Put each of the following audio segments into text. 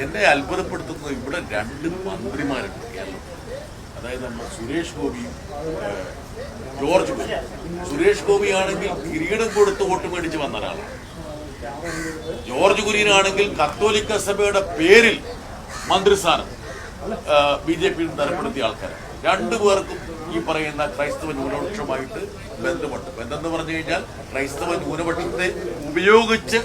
എന്നെ അത്ഭുതപ്പെടുത്തുന്നത് ഇവിടെ രണ്ട് മന്ത്രിമാരുണ്ട് കേരളത്തിൽ. അതായത് നമ്മൾ സുരേഷ് ഗോപിയും ജോർജ് കുര്യൻ. സുരേഷ് ഗോപിയാണെങ്കിൽ കിരീടം കൊടുത്ത് വോട്ട് മേടിച്ച് വന്ന ഒരാളാണ്. ജോർജ് കുര്യനാണെങ്കിൽ കത്തോലിക്ക സഭയുടെ പേരിൽ മന്ത്രിസ്ഥാനം BJP തരപ്പെടുത്തിയ ആൾക്കാരാണ്. രണ്ടുപേർക്കും ഈ പറയുന്ന ക്രൈസ്തവ ന്യൂനപക്ഷമായിട്ട് ബന്ധമുണ്ട്. ബന്ധമെന്ന് പറഞ്ഞു കഴിഞ്ഞാൽ ക്രൈസ്തവ ന്യൂനപക്ഷത്തെ ഉപയോഗിച്ച്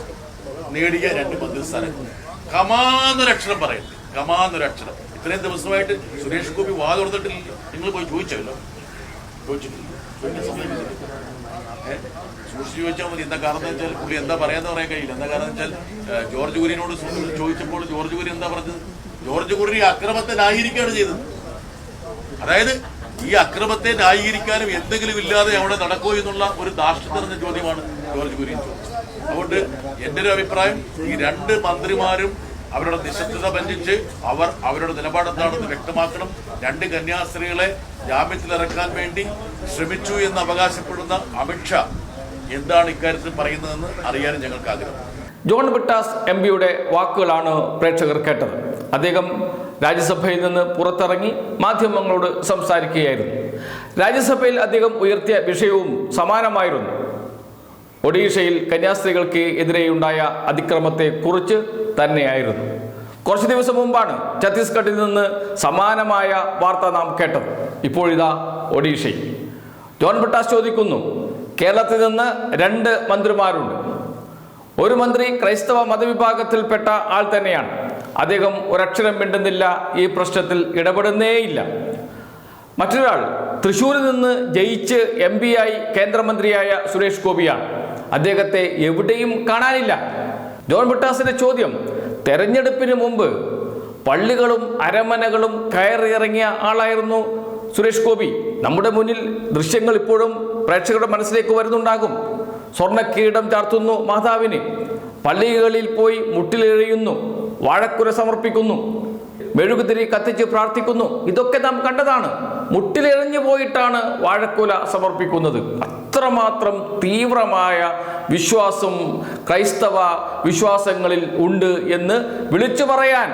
നേടിയ രണ്ട് മന്ത്രിസ്ഥാനങ്ങൾ. കമാന്നൊരക്ഷരം പറയുന്നത്, കമാന്നൊരക്ഷരം. ഇത്രയും ദിവസമായിട്ട് സുരേഷ് ഗോപി വാ തുറന്നിട്ടില്ലല്ലോ. നിങ്ങൾ പോയി ചോദിച്ചല്ലോ, ചോദിച്ചിട്ടില്ല, സൂക്ഷിച്ച് ചോദിച്ചാൽ മതി. എന്താ കാരണം എന്ന് വെച്ചാൽ പുള്ളി എന്താ പറയാന്ന് പറയാൻ കഴിയില്ല. എന്താ കാരണം എന്ന് വെച്ചാൽ ജോർജ് കുര്യനോട് ചോദിച്ചപ്പോൾ ജോർജ് കുര്യൻ എന്താ പറഞ്ഞത്? ജോർജ് കുര്യൻ ഈ അക്രമത്തെ ന്യായീകരിക്കുകയാണ് ചെയ്തത്. അതായത് ഈ അക്രമത്തെ ന്യായീകരിക്കാനും എന്തെങ്കിലും ഇല്ലാതെ അവിടെ നടക്കുമോ എന്നുള്ള ഒരു ധാർഷ്ട്യം നിറഞ്ഞ ചോദ്യമാണ് ജോർജ് കുര്യൻ ചോദിച്ചത്. അതുകൊണ്ട് എൻ്റെ ഒരു അഭിപ്രായം, ഈ രണ്ട് മന്ത്രിമാരും അവരുടെ നിശബ്ദത ബന്ധിച്ച് അവരുടെ നിലപാടെന്താണെന്ന് വ്യക്തമാക്കണം. രണ്ട് കന്യാസ്ത്രീകളെ ജാമ്യത്തിലിറക്കാൻ വേണ്ടി ശ്രമിച്ചു എന്ന് അവകാശപ്പെടുന്ന അമിത്ഷാ എന്താണ് ഇക്കാര്യത്തിൽ പറയുന്നതെന്ന് അറിയാനും ഞങ്ങൾക്ക് ആഗ്രഹം. ജോൺ ബ്രിട്ടാസ് MPയുടെ വാക്കുകളാണ് പ്രേക്ഷകർ കേട്ടത്. അദ്ദേഹം രാജ്യസഭയിൽ നിന്ന് പുറത്തിറങ്ങി മാധ്യമങ്ങളോട് സംസാരിക്കുകയായിരുന്നു. രാജ്യസഭയിൽ അദ്ദേഹം ഉയർത്തിയ വിഷയവും സമാനമായിരുന്നു. ഒഡീഷയിൽ കന്യാസ്ത്രീകൾക്ക് എതിരെയുണ്ടായ അതിക്രമത്തെ കുറിച്ച് തന്നെയായിരുന്നു. കുറച്ച് ദിവസം മുമ്പാണ് ഛത്തീസ്ഗഡിൽ നിന്ന് സമാനമായ വാർത്ത നാം കേട്ടത്. ഇപ്പോഴിതാ ഒഡീഷയിൽ. ജോൺ ബ്രിട്ടാസ് ചോദിക്കുന്നു, കേരളത്തിൽ നിന്ന് 2 മന്ത്രിമാരുണ്ട്. ഒരു മന്ത്രി ക്രൈസ്തവ മതവിഭാഗത്തിൽപ്പെട്ട ആൾ തന്നെയാണ്. അദ്ദേഹം ഒരക്ഷരം മിണ്ടുന്നില്ല, ഈ പ്രശ്നത്തിൽ ഇടപെടുന്നേയില്ല. മറ്റൊരാൾ തൃശ്ശൂരിൽ നിന്ന് ജയിച്ച് MP ആയി കേന്ദ്രമന്ത്രിയായ സുരേഷ് ഗോപിയാണ്. അദ്ദേഹത്തെ എവിടെയും കാണാനില്ല. ജോൺ ബ്രിട്ടാസിന്റെ ചോദ്യം, തെരഞ്ഞെടുപ്പിന് മുമ്പ് പള്ളികളും അരമനകളും കയറിയിറങ്ങിയ ആളായിരുന്നു സുരേഷ് ഗോപി. നമ്മുടെ മുന്നിൽ ദൃശ്യങ്ങൾ ഇപ്പോഴും പ്രേക്ഷകരുടെ മനസ്സിലേക്ക് വരുന്നുണ്ടാകും. സ്വർണ്ണക്കിരീടം ചാർത്തുന്നു മാതാവിന്, പള്ളികളിൽ പോയി മുട്ടിലെറിയുന്നു, വാഴക്കുല സമർപ്പിക്കുന്നു, മെഴുകുതിരി കത്തിച്ച് പ്രാർത്ഥിക്കുന്നു. ഇതൊക്കെ നാം കണ്ടതാണ്. മുട്ടിലെറിഞ്ഞു പോയിട്ടാണ് വാഴക്കുല സമർപ്പിക്കുന്നത്. അത്രമാത്രം തീവ്രമായ വിശ്വാസം ക്രൈസ്തവ വിശ്വാസങ്ങളിൽ ഉണ്ട് എന്ന് വിളിച്ചു പറയാൻ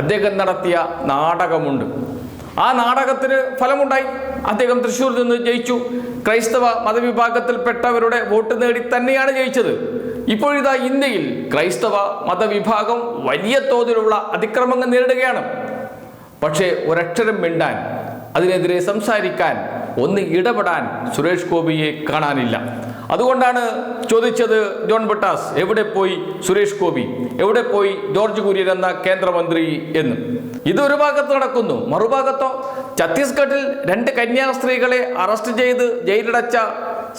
അദ്ദേഹം നടത്തിയ നാടകമുണ്ട്. ആ നാടകത്തിന് ഫലമുണ്ടായി. അദ്ദേഹം തൃശ്ശൂരിൽ നിന്ന് ജയിച്ചു. ക്രൈസ്തവ മതവിഭാഗത്തിൽപ്പെട്ടവരുടെ വോട്ട് നേടി തന്നെയാണ് ജയിച്ചത്. ഇപ്പോഴിതാ ഇന്ത്യയിൽ ക്രൈസ്തവ മതവിഭാഗം വലിയ തോതിലുള്ള അതിക്രമങ്ങൾ നേരിടുകയാണ്. പക്ഷേ ഒരക്ഷരം മിണ്ടാൻ, അതിനെതിരെ സംസാരിക്കാൻ, ഒന്ന് ഇടപെടാൻ സുരേഷ് ഗോപിയെ കാണാനില്ല. അതുകൊണ്ടാണ് ചോദിച്ചത് ജോൺ ബ്രിട്ടാസ്, എവിടെ പോയി സുരേഷ് ഗോപി, എവിടെ പോയി ജോർജ് കുര്യൻ എന്ന കേന്ദ്രമന്ത്രി എന്ന്. ഇതൊരു ഭാഗത്ത് നടക്കുന്നു. മറുഭാഗത്തോ ഛത്തീസ്ഗഡിൽ 2 കന്യാസ്ത്രീകളെ അറസ്റ്റ് ചെയ്ത് ജയിലിലടച്ച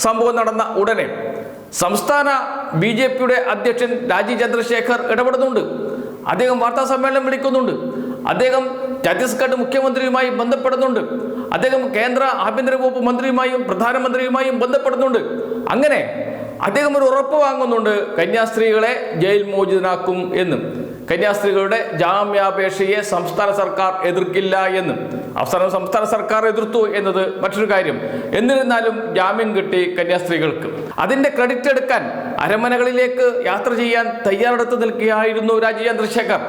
സംഭവം നടന്ന ഉടനെ സംസ്ഥാന BJPയുടെ അധ്യക്ഷൻ രാജീവ് ചന്ദ്രശേഖർ ഇടപെടുന്നുണ്ട്. അദ്ദേഹം വാർത്താ സമ്മേളനം വിളിക്കുന്നുണ്ട്. അദ്ദേഹം ഛത്തീസ്ഗഡ് മുഖ്യമന്ത്രിയുമായി ബന്ധപ്പെടുന്നുണ്ട്. അദ്ദേഹം കേന്ദ്ര ആഭ്യന്തര വകുപ്പ് മന്ത്രിയുമായും പ്രധാനമന്ത്രിയുമായും ബന്ധപ്പെടുന്നുണ്ട്. അങ്ങനെ അദ്ദേഹം ഒരു ഉറപ്പ് വാങ്ങുന്നുണ്ട്, കന്യാസ്ത്രീകളെ ജയിൽ മോചിതനാക്കും എന്നും. കന്യാസ്ത്രീകളുടെ ജാമ്യാപേക്ഷയെ സംസ്ഥാന സർക്കാർ എതിർക്കില്ല എന്നും. അവസാനം സംസ്ഥാന സർക്കാർ എതിർത്തു എന്നത് മറ്റൊരു കാര്യം. എന്നിരുന്നാലും ജാമ്യം കിട്ടി കന്യാസ്ത്രീകൾക്ക്. അതിന്റെ ക്രെഡിറ്റ് എടുക്കാൻ അരമനകളിലേക്ക് യാത്ര ചെയ്യാൻ തയ്യാറെടുത്ത് നിൽക്കുകയായിരുന്നു രാജീവ് ചന്ദ്രശേഖർ.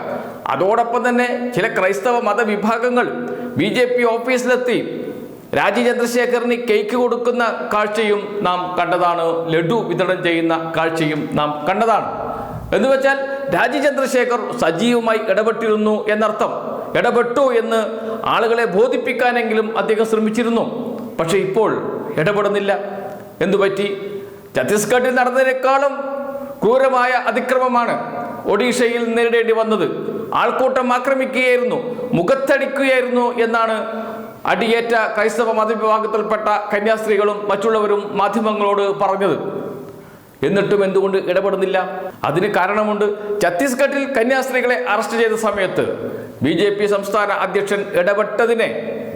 അതോടൊപ്പം തന്നെ ചില ക്രൈസ്തവ മതവിഭാഗങ്ങൾ BJP ഓഫീസിലെത്തി രാജീവ് ചന്ദ്രശേഖറിന് കേക്ക് കൊടുക്കുന്ന കാഴ്ചയും നാം കണ്ടതാണ്. ലഡു വിതരണം ചെയ്യുന്ന കാഴ്ചയും നാം കണ്ടതാണ്. എന്ന് വെച്ചാൽ രാജീവ് ചന്ദ്രശേഖർ സജീവമായി ഇടപെട്ടിരുന്നു എന്നർത്ഥം. ഇടപെട്ടു എന്ന് ആളുകളെ ബോധിപ്പിക്കാനെങ്കിലും അദ്ദേഹം ശ്രമിച്ചിരുന്നു. പക്ഷെ ഇപ്പോൾ ഇടപെടുന്നില്ല. എന്തുപറ്റി? ഛത്തീസ്ഗഡിൽ നടന്നതിനേക്കാളും ക്രൂരമായ അതിക്രമമാണ് ഒഡീഷയിൽ നേരിടേണ്ടി വന്നത്. ആൾക്കൂട്ടം ആക്രമിക്കുകയായിരുന്നു, മുഖത്തടിക്കുകയായിരുന്നു എന്നാണ് അടിയേറ്റ ക്രൈസ്തവ മതവിഭാഗത്തിൽപ്പെട്ട കന്യാസ്ത്രീകളും മറ്റുള്ളവരും മാധ്യമങ്ങളോട് പറഞ്ഞത്. എന്നിട്ടും എന്തുകൊണ്ട് ഇടപെടുന്നില്ല? അതിന് കാരണമുണ്ട്. ഛത്തീസ്ഗഡിൽ കന്യാസ്ത്രീകളെ അറസ്റ്റ് ചെയ്ത സമയത്ത് BJP സംസ്ഥാന അധ്യക്ഷൻ ഇടപെട്ടതിനെ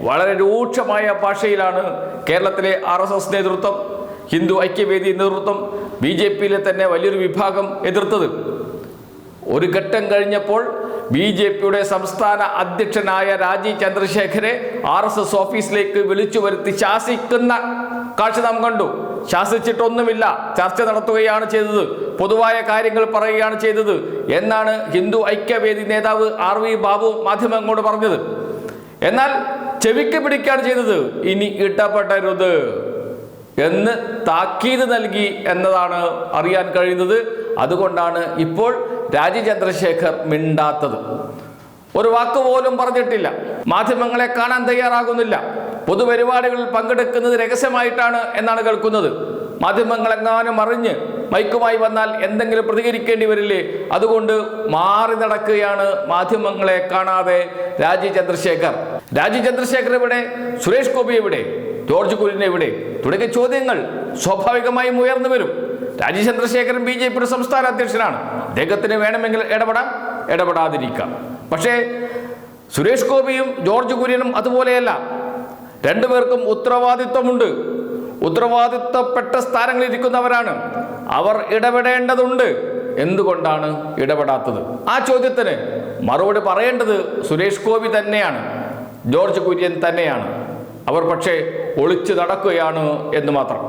വളരെ രൂക്ഷമായ ഭാഷയിലാണ് കേരളത്തിലെ RSS നേതൃത്വം, ഹിന്ദു ഐക്യവേദി നേതൃത്വം, BJPയിലെ തന്നെ വലിയൊരു വിഭാഗം എതിർത്തത്. ഒരു ഘട്ടം കഴിഞ്ഞപ്പോൾ BJPയുടെ സംസ്ഥാന അധ്യക്ഷനായ രാജീവ് ചന്ദ്രശേഖരെ RSS ഓഫീസിലേക്ക് വിളിച്ചു വരുത്തി ശാസിക്കുന്ന കാഴ്ച നാം കണ്ടു. ശാസിച്ചിട്ടൊന്നുമില്ല, ചർച്ച നടത്തുകയാണ് ചെയ്തത്. പൊതുവായ കാര്യങ്ങൾ പറയുകയാണ് ചെയ്തത് എന്നാണ് ഹിന്ദു ഐക്യവേദി നേതാവ് RV ബാബു മാധ്യമങ്ങളോട് പറഞ്ഞത്. എന്നാൽ ചെവിക്ക് പിടിക്കുകയാണ് ചെയ്തത്. ഇനി ഇടപെടരുത് എന്ന് താക്കീത് നൽകി എന്നതാണ് അറിയാൻ കഴിയുന്നത്. അതുകൊണ്ടാണ് ഇപ്പോൾ രാജീവ് ചന്ദ്രശേഖർ മിണ്ടാത്തത്. ഒരു വാക്ക് പോലും പറഞ്ഞിട്ടില്ല. മാധ്യമങ്ങളെ കാണാൻ തയ്യാറാകുന്നില്ല. പൊതുപരിപാടികളിൽ പങ്കെടുക്കുന്നത് രഹസ്യമായിട്ടാണ് എന്നാണ് കേൾക്കുന്നത്. മാധ്യമങ്ങളെങ്ങാനും അറിഞ്ഞ് മൈക്കുമായി വന്നാൽ എന്തെങ്കിലും പ്രതികരിക്കേണ്ടി വരില്ലേ? അതുകൊണ്ട് മാറി നടക്കുകയാണ് മാധ്യമങ്ങളെ കാണാതെ രാജീവ് ചന്ദ്രശേഖർ. രാജീവ് ചന്ദ്രശേഖർ എവിടെ? സുരേഷ് ഗോപി എവിടെ? ജോർജ് കുര്യൻ എവിടെ? തുടങ്ങിയ ചോദ്യങ്ങൾ സ്വാഭാവികമായും ഉയർന്നു വരും. രാജീവ് ചന്ദ്രശേഖരൻ BJPയുടെ സംസ്ഥാന അധ്യക്ഷനാണ്. അദ്ദേഹത്തിന് വേണമെങ്കിൽ ഇടപെടാം, ഇടപെടാതിരിക്കാം. പക്ഷേ സുരേഷ് ഗോപിയും ജോർജ് കുര്യനും അതുപോലെയല്ല. രണ്ടുപേർക്കും ഉത്തരവാദിത്വമുണ്ട്. ഉത്തരവാദിത്വപ്പെട്ട സ്ഥാനങ്ങളിൽ ഇരിക്കുന്നവരാണ്. അവർ ഇടപെടേണ്ടതുണ്ട്. എന്തുകൊണ്ടാണ് ഇടപെടാത്തത്? ആ ചോദ്യത്തിന് മറുപടി പറയേണ്ടത് സുരേഷ് ഗോപി തന്നെയാണ്, ജോർജ് കുര്യൻ തന്നെയാണ്. അവർ പക്ഷേ ഒളിച്ചു നടക്കുകയാണ് എന്ന് മാത്രം.